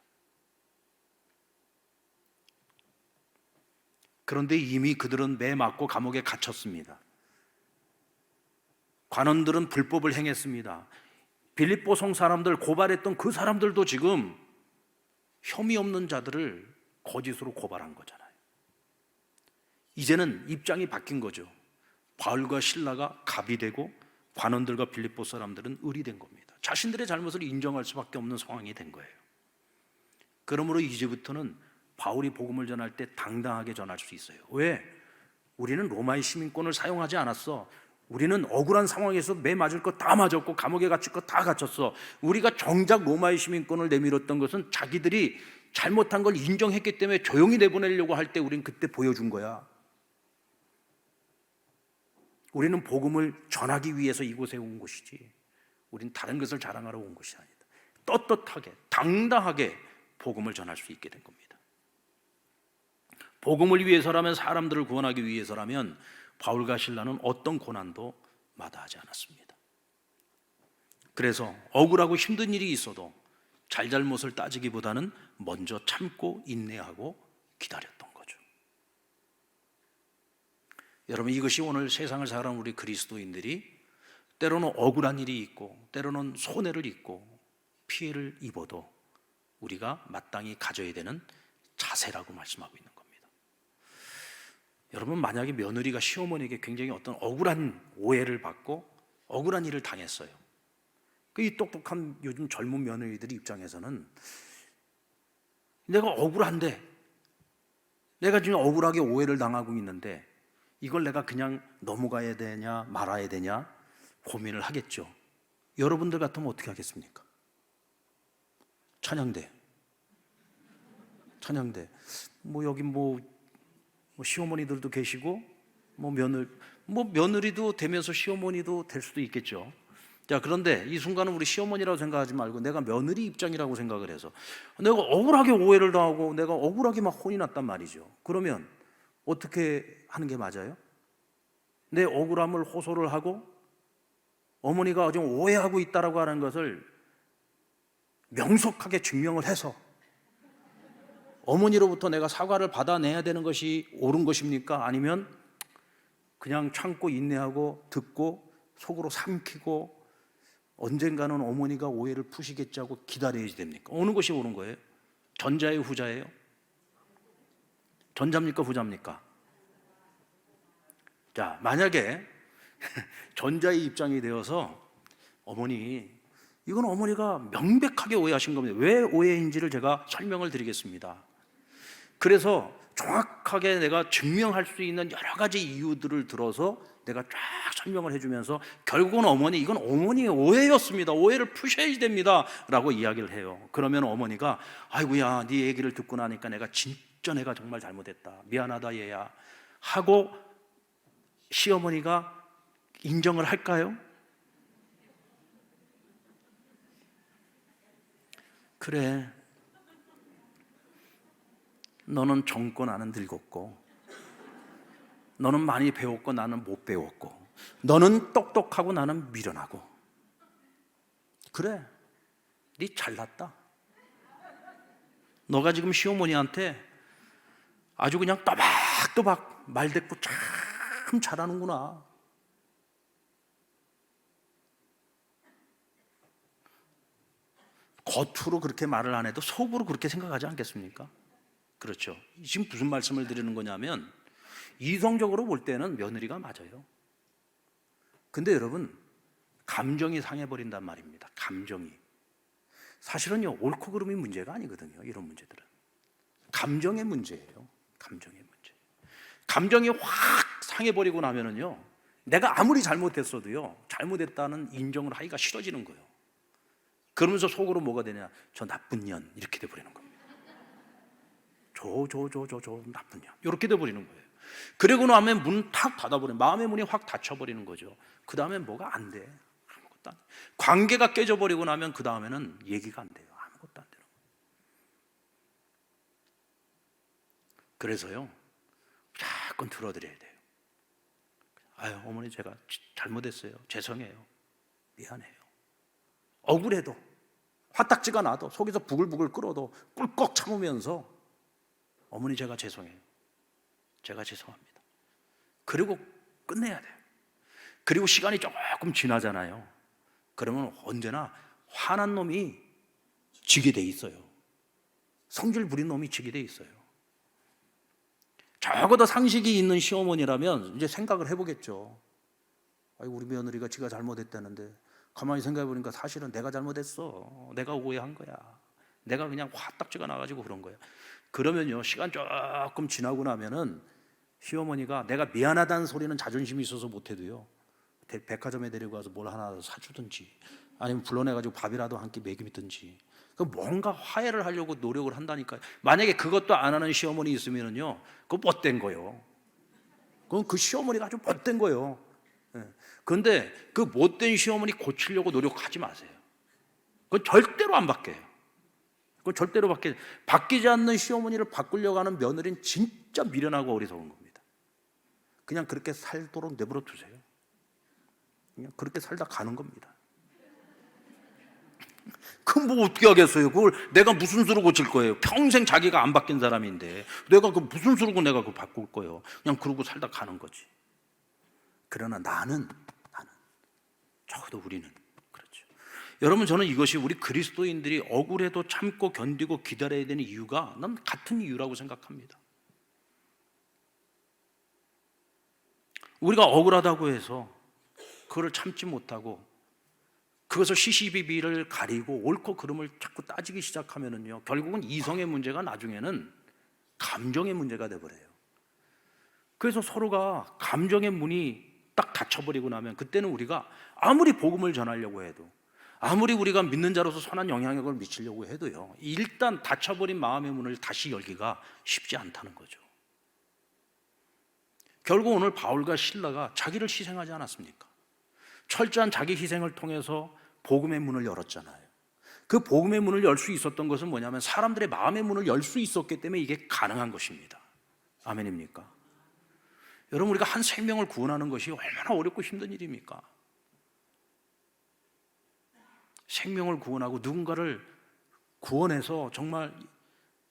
Speaker 1: 그런데 이미 그들은 매 맞고 감옥에 갇혔습니다. 관원들은 불법을 행했습니다. 빌립보 성 사람들, 고발했던 그 사람들도 지금 혐의 없는 자들을 거짓으로 고발한 거잖아요. 이제는 입장이 바뀐 거죠. 바울과 실라가 갑이 되고 관원들과 빌립보 사람들은 을이 된 겁니다. 자신들의 잘못을 인정할 수밖에 없는 상황이 된 거예요. 그러므로 이제부터는 바울이 복음을 전할 때 당당하게 전할 수 있어요. 왜? 우리는 로마의 시민권을 사용하지 않았어. 우리는 억울한 상황에서 매 맞을 거 다 맞았고 감옥에 갇힐 거 다 갇혔어. 우리가 정작 로마의 시민권을 내밀었던 것은 자기들이 잘못한 걸 인정했기 때문에 조용히 내보내려고 할 때 우리는 그때 보여준 거야. 우리는 복음을 전하기 위해서 이곳에 온 것이지 우리는 다른 것을 자랑하러 온 것이 아니다. 떳떳하게 당당하게 복음을 전할 수 있게 된 겁니다. 복음을 위해서라면, 사람들을 구원하기 위해서라면 바울과 실라는 어떤 고난도 마다하지 않았습니다. 그래서 억울하고 힘든 일이 있어도 잘잘못을 따지기보다는 먼저 참고 인내하고 기다렸던 거죠. 여러분, 이것이 오늘 세상을 살아가는 우리 그리스도인들이 때로는 억울한 일이 있고 때로는 손해를 입고 피해를 입어도 우리가 마땅히 가져야 되는 자세라고 말씀하고 있는 겁니다. 여러분, 만약에 며느리가 시어머니에게 굉장히 어떤 억울한 오해를 받고 억울한 일을 당했어요. 이 똑똑한 요즘 젊은 며느리들 입장에서는 내가 억울한데, 내가 지금 억울하게 오해를 당하고 있는데 이걸 내가 그냥 넘어가야 되냐 말아야 되냐 고민을 하겠죠. 여러분들 같으면 어떻게 하겠습니까? 찬양대 여기 시어머니들도 계시고 며느리도 되면서 시어머니도 될 수도 있겠죠. 자, 그런데 이 순간은 우리 시어머니라고 생각하지 말고 내가 며느리 입장이라고 생각을 해서 내가 억울하게 오해를 당하고 내가 억울하게 막 혼이 났단 말이죠. 그러면 어떻게 하는 게 맞아요? 내 억울함을 호소를 하고 어머니가 좀 오해하고 있다라고 하는 것을 명석하게 증명을 해서 어머니로부터 내가 사과를 받아내야 되는 것이 옳은 것입니까? 아니면 그냥 참고 인내하고 듣고 속으로 삼키고 언젠가는 어머니가 오해를 푸시겠지 하고 기다려야 됩니까? 어느 것이 옳은 거예요? 전자예요, 후자예요? 전자입니까, 후자입니까? 자, 만약에 전자의 입장이 되어서 어머니, 이건 어머니가 명백하게 오해하신 겁니다. 왜 오해인지를 제가 설명을 드리겠습니다. 그래서 정확하게 내가 증명할 수 있는 여러 가지 이유들을 들어서 내가 쫙 설명을 해주면서 결국은 이건 어머니의 오해였습니다. 오해를 푸셔야 됩니다 라고 이야기를 해요. 그러면 어머니가 아이고야, 네 얘기를 듣고 나니까 내가 정말 잘못했다, 미안하다 얘야 하고 시어머니가 인정을 할까요? 그래, 너는 젊고 나는 늙었고, 너는 많이 배웠고 나는 못 배웠고, 너는 똑똑하고 나는 미련하고, 그래, 네 잘났다. 너가 지금 시어머니한테 아주 그냥 또박또박 말대꾸 참 잘하는구나. 겉으로 그렇게 말을 안 해도 속으로 그렇게 생각하지 않겠습니까? 그렇죠. 지금 무슨 말씀을 드리는 거냐면, 이성적으로 볼 때는 며느리가 맞아요. 근데 여러분, 감정이 상해버린단 말입니다. 감정이. 사실은요, 옳고 그름이 문제가 아니거든요. 이런 문제들은 감정의 문제예요. 감정의 문제. 감정이 확 상해버리고 나면은요, 내가 아무리 잘못했어도요, 잘못했다는 인정을 하기가 싫어지는 거예요. 그러면서 속으로 뭐가 되냐, 저 나쁜 년, 이렇게 돼버리는 겁니다. 저 나쁜 년, 이렇게 돼버리는 거예요. 그리고 나면 문 탁 닫아버리는, 마음의 문이 확 닫혀버리는 거죠. 그 다음엔 뭐가 안 돼. 아무것도 안 돼. 관계가 깨져버리고 나면 그 다음에는 얘기가 안 돼요. 아무것도 안 되는 거예요. 그래서요, 자꾸 들어드려야 돼요. 아유, 어머니 제가 잘못했어요. 죄송해요. 미안해요. 억울해도, 화딱지가 나도, 속에서 부글부글 끓어도 꿀꺽 참으면서 어머니 제가 죄송해요. 제가 죄송합니다. 그리고 끝내야 돼요. 그리고 시간이 조금 지나잖아요. 그러면 언제나 화난 놈이 지게 돼 있어요. 성질 부린 놈이 지게 돼 있어요. 적어도 상식이 있는 시어머니라면 이제 생각을 해보겠죠. 아이고, 우리 며느리가 지가 잘못했다는데 가만히 생각해 보니까 사실은 내가 잘못했어. 내가 오해한 거야. 내가 그냥 화딱지가 나가지고 그런 거야. 그러면요, 시간 조금 지나고 나면은 시어머니가 내가 미안하다는 소리는 자존심이 있어서 못해도요, 백화점에 데리고 가서 뭘 하나 사주든지, 아니면 불러내가지고 밥이라도 한 끼 먹이든지, 뭔가 화해를 하려고 노력을 한다니까요. 만약에 그것도 안 하는 시어머니 있으면은요, 그거 못된 거예요. 그건 그 시어머니가 아주 못된 거예요. 그런데 그 못된 시어머니 고치려고 노력하지 마세요. 그건 절대로 안 바뀌어요. 그건 절대로 바뀌지 않는 시어머니를 바꾸려고 하는 며느리는 진짜 미련하고 어리석은 겁니다. 그냥 그렇게 살도록 내버려 두세요. 그냥 그렇게 살다 가는 겁니다. 그럼 뭐 어떻게 하겠어요? 그걸 내가 무슨 수로 고칠 거예요? 평생 자기가 안 바뀐 사람인데 내가 그 무슨 수로 내가 그걸 바꿀 거예요? 그냥 그러고 살다 가는 거지. 그러나 나는 적어도 우리는 그렇죠. 여러분, 저는 이것이 우리 그리스도인들이 억울해도 참고 견디고 기다려야 되는 이유가 난 같은 이유라고 생각합니다. 우리가 억울하다고 해서 그거를 참지 못하고 그것을 시시비비를 가리고 옳고 그름을 자꾸 따지기 시작하면은요, 결국은 이성의 문제가 나중에는 감정의 문제가 돼버려요. 그래서 서로가 감정의 문이 딱 닫혀버리고 나면 그때는 우리가 아무리 복음을 전하려고 해도, 아무리 우리가 믿는 자로서 선한 영향력을 미치려고 해도요, 일단 닫혀버린 마음의 문을 다시 열기가 쉽지 않다는 거죠. 결국 오늘 바울과 실라가 자기를 희생하지 않았습니까? 철저한 자기 희생을 통해서 복음의 문을 열었잖아요. 그 복음의 문을 열 수 있었던 것은 뭐냐면 사람들의 마음의 문을 열 수 있었기 때문에 이게 가능한 것입니다. 아멘입니까? 여러분, 우리가 한 생명을 구원하는 것이 얼마나 어렵고 힘든 일입니까? 생명을 구원하고 누군가를 구원해서 정말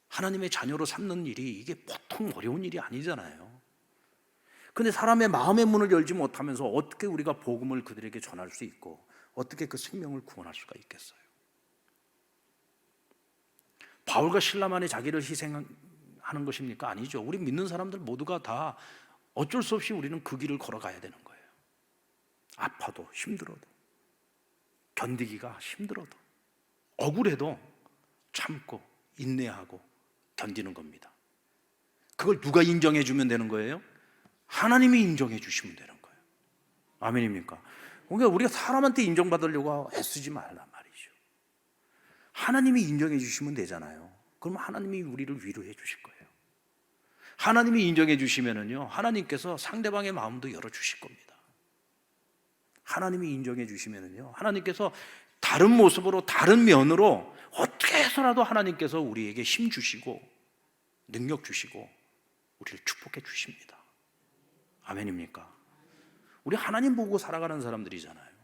Speaker 1: 하나님의 자녀로 삼는 일이 이게 보통 어려운 일이 아니잖아요. 근데 사람의 마음의 문을 열지 못하면서 어떻게 우리가 복음을 그들에게 전할 수 있고 어떻게 그 생명을 구원할 수가 있겠어요? 바울과 실라만이 자기를 희생하는 것입니까? 아니죠. 우리 믿는 사람들 모두가 다 어쩔 수 없이 우리는 그 길을 걸어가야 되는 거예요. 아파도 힘들어도. 견디기가 힘들어도, 억울해도 참고 인내하고 견디는 겁니다. 그걸 누가 인정해 주면 되는 거예요? 하나님이 인정해 주시면 되는 거예요. 아멘입니까? 그러니까 우리가 사람한테 인정받으려고 애쓰지 말란 말이죠. 하나님이 인정해 주시면 되잖아요. 그럼 하나님이 우리를 위로해 주실 거예요. 하나님이 인정해 주시면은요, 하나님께서 상대방의 마음도 열어 주실 겁니다. 하나님이 인정해 주시면은요, 하나님께서 다른 모습으로, 다른 면으로 어떻게 해서라도 하나님께서 우리에게 힘 주시고 능력 주시고 우리를 축복해 주십니다. 아멘입니까? 우리 하나님 보고 살아가는 사람들이잖아요.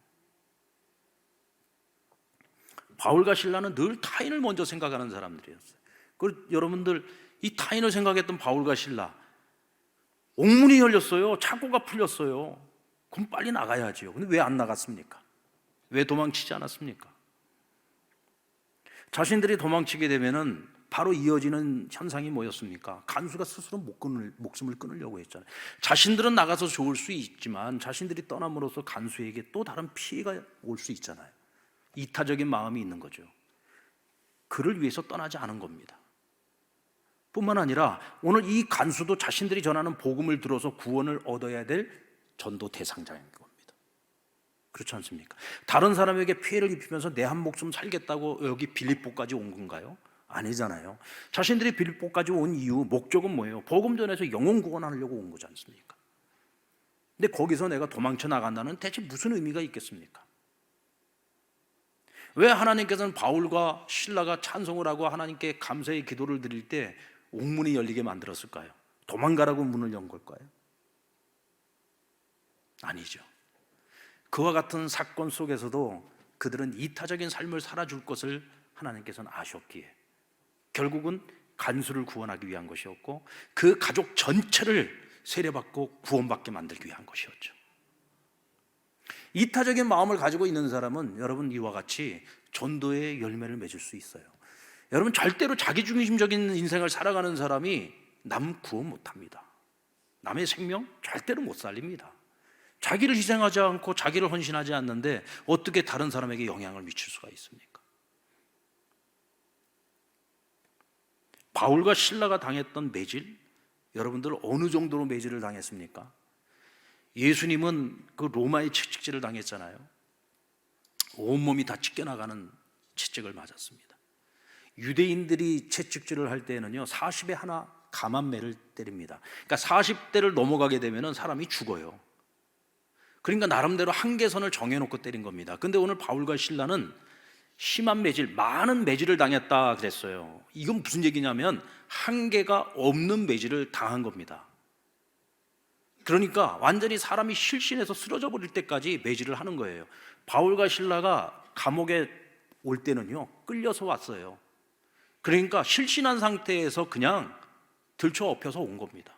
Speaker 1: 바울과 실라는 늘 타인을 먼저 생각하는 사람들이었어요. 그리고 여러분들, 이 타인을 생각했던 바울과 실라, 옥문이 열렸어요. 창고가 풀렸어요. 그럼 빨리 나가야지요. 근데 왜 안 나갔습니까? 왜 도망치지 않았습니까? 자신들이 도망치게 되면은 바로 이어지는 현상이 뭐였습니까? 간수가 스스로 목숨을 끊으려고 했잖아요. 자신들은 나가서 좋을 수 있지만 자신들이 떠남으로써 간수에게 또 다른 피해가 올 수 있잖아요. 이타적인 마음이 있는 거죠. 그를 위해서 떠나지 않은 겁니다. 뿐만 아니라 오늘 이 간수도 자신들이 전하는 복음을 들어서 구원을 얻어야 될 전도 대상자인 겁니다. 그렇지 않습니까? 다른 사람에게 피해를 입히면서 내 한 목숨 살겠다고 여기 빌립보까지 온 건가요? 아니잖아요. 자신들이 빌립보까지 온 이유, 목적은 뭐예요? 복음 전해서 영혼 구원하려고 온 거지 않습니까? 근데 거기서 내가 도망쳐 나간다는 대체 무슨 의미가 있겠습니까? 왜 하나님께서는 바울과 실라가 찬송을 하고 하나님께 감사의 기도를 드릴 때 옥문이 열리게 만들었을까요? 도망가라고 문을 연 걸까요? 아니죠. 그와 같은 사건 속에서도 그들은 이타적인 삶을 살아줄 것을 하나님께서는 아셨기에 결국은 간수를 구원하기 위한 것이었고 그 가족 전체를 세례받고 구원받게 만들기 위한 것이었죠. 이타적인 마음을 가지고 있는 사람은 여러분 이와 같이 전도의 열매를 맺을 수 있어요. 여러분 절대로 자기중심적인 인생을 살아가는 사람이 남 구원 못합니다. 남의 생명 절대로 못 살립니다. 자기를 희생하지 않고 자기를 헌신하지 않는데 어떻게 다른 사람에게 영향을 미칠 수가 있습니까? 바울과 실라가 당했던 매질, 여러분들 어느 정도로 매질을 당했습니까? 예수님은 그 로마의 채찍질을 당했잖아요. 온몸이 다 찢겨나가는 채찍을 맞았습니다. 유대인들이 채찍질을 할 때는요 40에 하나 감한매를 때립니다. 그러니까 40대를 넘어가게 되면 사람이 죽어요. 그러니까 나름대로 한계선을 정해놓고 때린 겁니다. 근데 오늘 바울과 실라는 심한 매질, 많은 매질을 당했다 그랬어요. 이건 무슨 얘기냐면 한계가 없는 매질을 당한 겁니다. 그러니까 완전히 사람이 실신해서 쓰러져 버릴 때까지 매질을 하는 거예요. 바울과 실라가 감옥에 올 때는요 끌려서 왔어요. 그러니까 실신한 상태에서 그냥 들쳐 엎혀서 온 겁니다.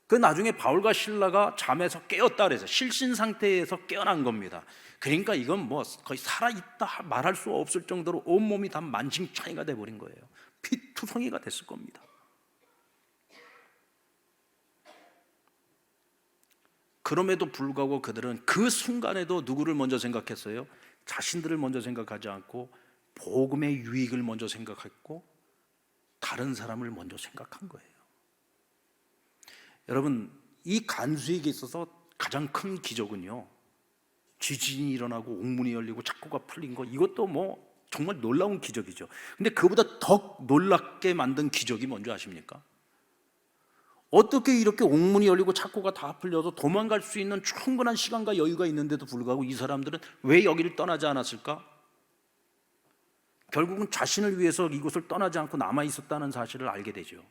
Speaker 1: 그 나중에 바울과 실라가 잠에서 깨었다 그래서 실신 상태에서 깨어난 겁니다. 그러니까 이건 뭐 거의 살아있다 말할 수 없을 정도로 온몸이 다 만신창이가 돼버린 거예요. 피투성이가 됐을 겁니다. 그럼에도 불구하고 그들은 그 순간에도 누구를 먼저 생각했어요? 자신들을 먼저 생각하지 않고 복음의 유익을 먼저 생각했고 다른 사람을 먼저 생각한 거예요. 여러분, 이 간수에게 있어서 가장 큰 기적은요 지진이 일어나고 옥문이 열리고 창고가 풀린 거, 이것도 뭐 정말 놀라운 기적이죠. 근데 그보다 더 놀랍게 만든 기적이 뭔지 아십니까? 어떻게 이렇게 옥문이 열리고 창고가 다 풀려서 도망갈 수 있는 충분한 시간과 여유가 있는데도 불구하고 이 사람들은 왜 여기를 떠나지 않았을까? 결국은 자신을 위해서 이곳을 떠나지 않고 남아 있었다는 사실을 알게 되죠.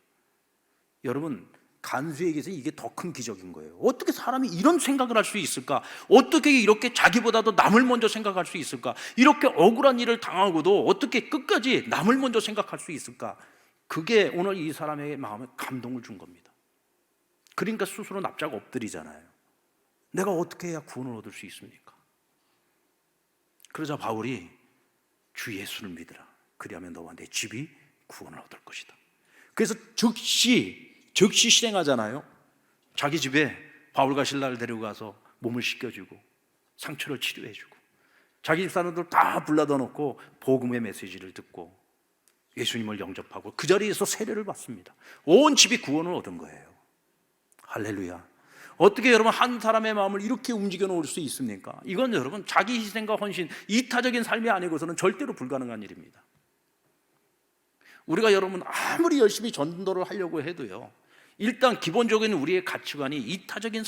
Speaker 1: 여러분, 간수에게서 이게 더 큰 기적인 거예요. 어떻게 사람이 이런 생각을 할 수 있을까? 어떻게 이렇게 자기보다도 남을 먼저 생각할 수 있을까? 이렇게 억울한 일을 당하고도 어떻게 끝까지 남을 먼저 생각할 수 있을까? 그게 오늘 이 사람의 마음에 감동을 준 겁니다. 그러니까 스스로 납작 엎드리잖아요. 내가 어떻게 해야 구원을 얻을 수 있습니까? 그러자 바울이 주 예수를 믿으라. 그리하면 너와 내 집이 구원을 얻을 것이다. 그래서 즉시 실행하잖아요. 자기 집에 바울과 실라를 데리고 가서 몸을 씻겨주고 상처를 치료해주고 자기 집 사람들 다 불러다 놓고 복음의 메시지를 듣고 예수님을 영접하고 그 자리에서 세례를 받습니다. 온 집이 구원을 얻은 거예요. 할렐루야. 어떻게 여러분 한 사람의 마음을 이렇게 움직여 놓을 수 있습니까? 이건 여러분 자기 희생과 헌신, 이타적인 삶이 아니고서는 절대로 불가능한 일입니다. 우리가 여러분 아무리 열심히 전도를 하려고 해도요, 일단 기본적인 우리의 가치관이 이타적인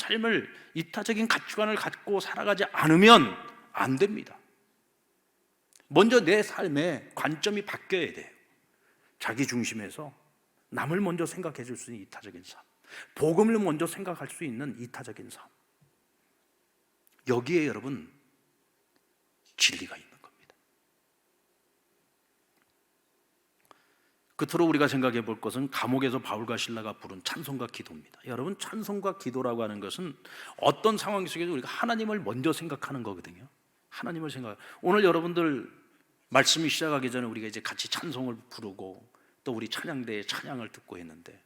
Speaker 1: 가치관을 갖고 살아가지 않으면 안 됩니다. 먼저 내 삶의 관점이 바뀌어야 돼요. 자기 중심에서 남을 먼저 생각해 줄 수 있는 이타적인 삶, 복음을 먼저 생각할 수 있는 이타적인 삶, 여기에 여러분 진리가 있는 겁니다. 끝으로 우리가 생각해 볼 것은 감옥에서 바울과 실라가 부른 찬송과 기도입니다. 여러분, 찬송과 기도라고 하는 것은 어떤 상황 속에서 우리가 하나님을 먼저 생각하는 거거든요. 하나님을 생각. 오늘 여러분들 말씀이 시작하기 전에 우리가 이제 같이 찬송을 부르고 또 우리 찬양대의 찬양을 듣고 했는데,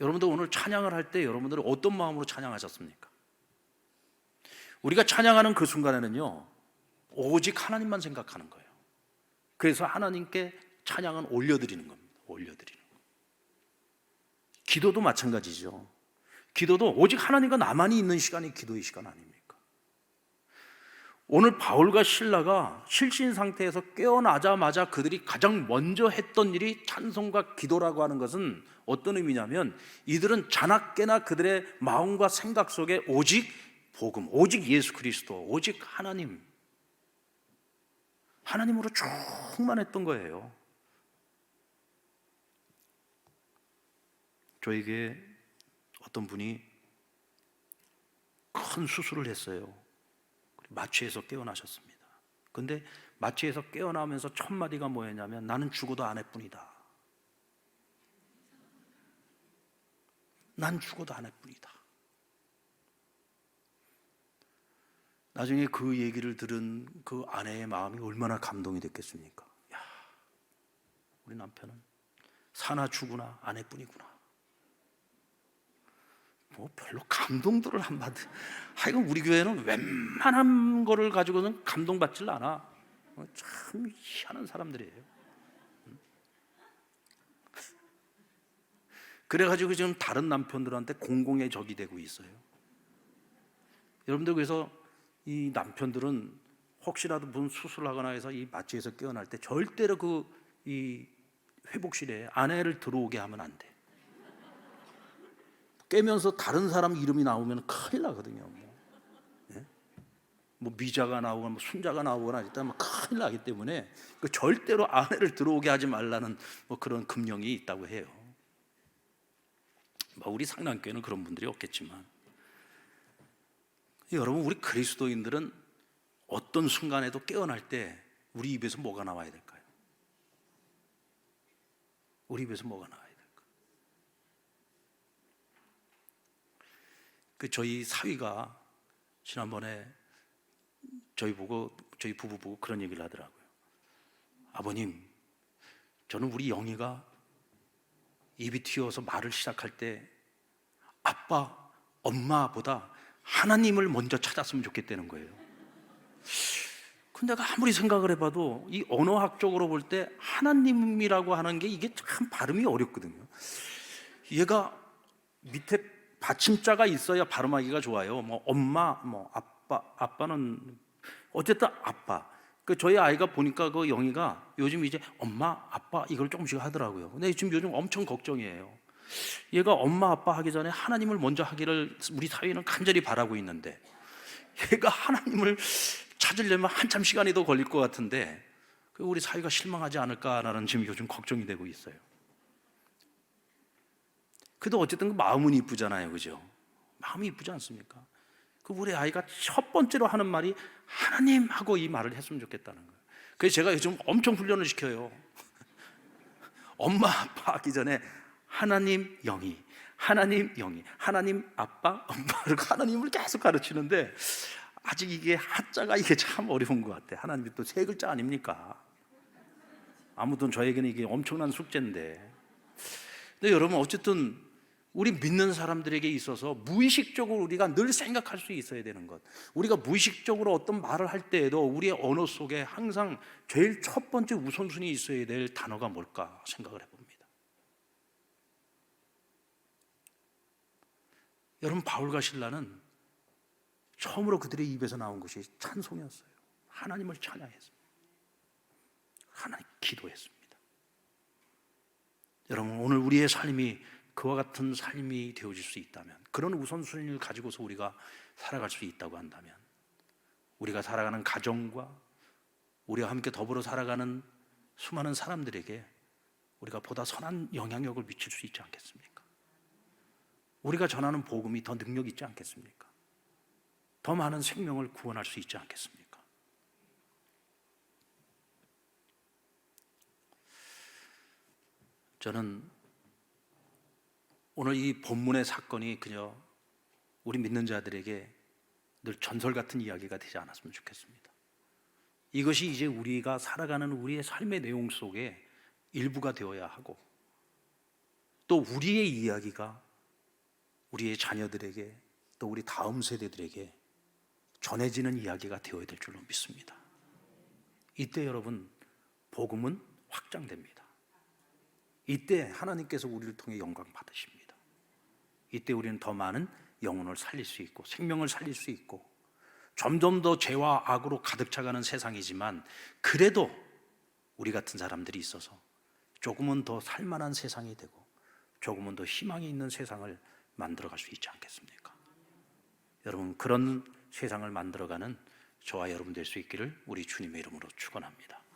Speaker 1: 여러분들 오늘 찬양을 할 때 여러분들은 어떤 마음으로 찬양하셨습니까? 우리가 찬양하는 그 순간에는요, 오직 하나님만 생각하는 거예요. 그래서 하나님께 찬양은 올려드리는 겁니다. 올려드리는 거. 기도도 마찬가지죠. 기도도 오직 하나님과 나만이 있는 시간이 기도의 시간 아닙니까? 오늘 바울과 실라가 실신 상태에서 깨어나자마자 그들이 가장 먼저 했던 일이 찬송과 기도라고 하는 것은 어떤 의미냐면, 이들은 자나깨나 그들의 마음과 생각 속에 오직 복음, 오직 예수 그리스도, 오직 하나님으로 충만했던 거예요. 저에게 어떤 분이 큰 수술을 했어요. 마취해서 깨어나셨습니다. 근데 마취해서 깨어나면서 첫 마디가 뭐였냐면, 나는 죽어도 아낼 뿐이다. 난 죽어도 아낼 뿐이다. 나중에 그 얘기를 들은 그 아내의 마음이 얼마나 감동이 됐겠습니까? 야, 우리 남편은 사나 죽으나 아내뿐이구나. 뭐 별로 감동들을 안 받아. 하여간 우리 교회는 웬만한 거를 가지고는 감동받질 않아. 참 희한한 사람들이에요. 그래가지고 지금 다른 남편들한테 공공의 적이 되고 있어요. 여러분들, 그래서 이 남편들은 혹시라도 무슨 수술하거나 해서 이 마취에서 깨어날 때 절대로 이 회복실에 아내를 들어오게 하면 안 돼. 깨면서 다른 사람 이름이 나오면 큰일 나거든요. 뭐 미자가 나오거나 뭐 순자가 나오거나 일단 뭐 큰일 나기 때문에 절대로 아내를 들어오게 하지 말라는 뭐 그런 금령이 있다고 해요. 뭐 우리 상남교회는 그런 분들이 없겠지만, 여러분, 우리 그리스도인들은 어떤 순간에도 깨어날 때 우리 입에서 뭐가 나와야 될까요? 우리 입에서 뭐가 나와야 될까요? 저희 사위가 지난번에 저희 부부 보고 그런 얘기를 하더라고요. 아버님, 저는 우리 영희가 입이 튀어서 말을 시작할 때 아빠, 엄마보다 하나님을 먼저 찾았으면 좋겠다는 거예요. 근데 내가 아무리 생각을 해봐도 이 언어학적으로 볼 때 하나님이라고 하는 게 이게 참 발음이 어렵거든요. 얘가 밑에 받침자가 있어야 발음하기가 좋아요. 뭐 엄마, 뭐 아빠는 어쨌든 아빠. 저희 아이가 보니까 그 영희가 요즘 이제 엄마, 아빠 이걸 조금씩 하더라고요. 근데 지금 요즘 엄청 걱정이에요. 얘가 엄마, 아빠 하기 전에 하나님을 먼저 하기를 우리 사회는 간절히 바라고 있는데, 얘가 하나님을 찾으려면 한참 시간이 더 걸릴 것 같은데 우리 사회가 실망하지 않을까라는 지금 요즘 걱정이 되고 있어요. 그래도 어쨌든 마음은 이쁘잖아요, 그죠? 마음이 이쁘지 않습니까? 우리 아이가 첫 번째로 하는 말이 하나님 하고 이 말을 했으면 좋겠다는 거예요. 그래서 제가 요즘 엄청 훈련을 시켜요. 엄마, 아빠 하기 전에 하나님, 영이, 하나님, 영이, 하나님, 아빠, 엄마, 하나님을 계속 가르치는데 아직 이게 한자가 이게 참 어려운 것 같아. 하나님이 또 세 글자 아닙니까? 아무튼 저에게는 이게 엄청난 숙제인데, 근데 여러분, 어쨌든 우리 믿는 사람들에게 있어서 무의식적으로 우리가 늘 생각할 수 있어야 되는 것, 우리가 무의식적으로 어떤 말을 할 때에도 우리의 언어 속에 항상 제일 첫 번째 우선순위 있어야 될 단어가 뭘까 생각을 해봅니다. 여러분, 바울과 실라는 처음으로 그들의 입에서 나온 것이 찬송이었어요. 하나님을 찬양했습니다. 하나님 기도했습니다. 여러분, 오늘 우리의 삶이 그와 같은 삶이 되어질 수 있다면, 그런 우선순위를 가지고서 우리가 살아갈 수 있다고 한다면, 우리가 살아가는 가정과 우리와 함께 더불어 살아가는 수많은 사람들에게 우리가 보다 선한 영향력을 미칠 수 있지 않겠습니까? 우리가 전하는 복음이 더 능력 있지 않겠습니까? 더 많은 생명을 구원할 수 있지 않겠습니까? 저는 오늘 이 본문의 사건이 그저 우리 믿는 자들에게 늘 전설 같은 이야기가 되지 않았으면 좋겠습니다. 이것이 이제 우리가 살아가는 우리의 삶의 내용 속에 일부가 되어야 하고, 또 우리의 이야기가 우리의 자녀들에게, 또 우리 다음 세대들에게 전해지는 이야기가 되어야 될 줄로 믿습니다. 이때 여러분, 복음은 확장됩니다. 이때 하나님께서 우리를 통해 영광 받으십니다. 이때 우리는 더 많은 영혼을 살릴 수 있고 생명을 살릴 수 있고, 점점 더 죄와 악으로 가득 차가는 세상이지만 그래도 우리 같은 사람들이 있어서 조금은 더 살만한 세상이 되고 조금은 더 희망이 있는 세상을 만들어갈 수 있지 않겠습니까? 여러분, 그런 세상을 만들어가는 저와 여러분 될 수 있기를 우리 주님의 이름으로 축원합니다.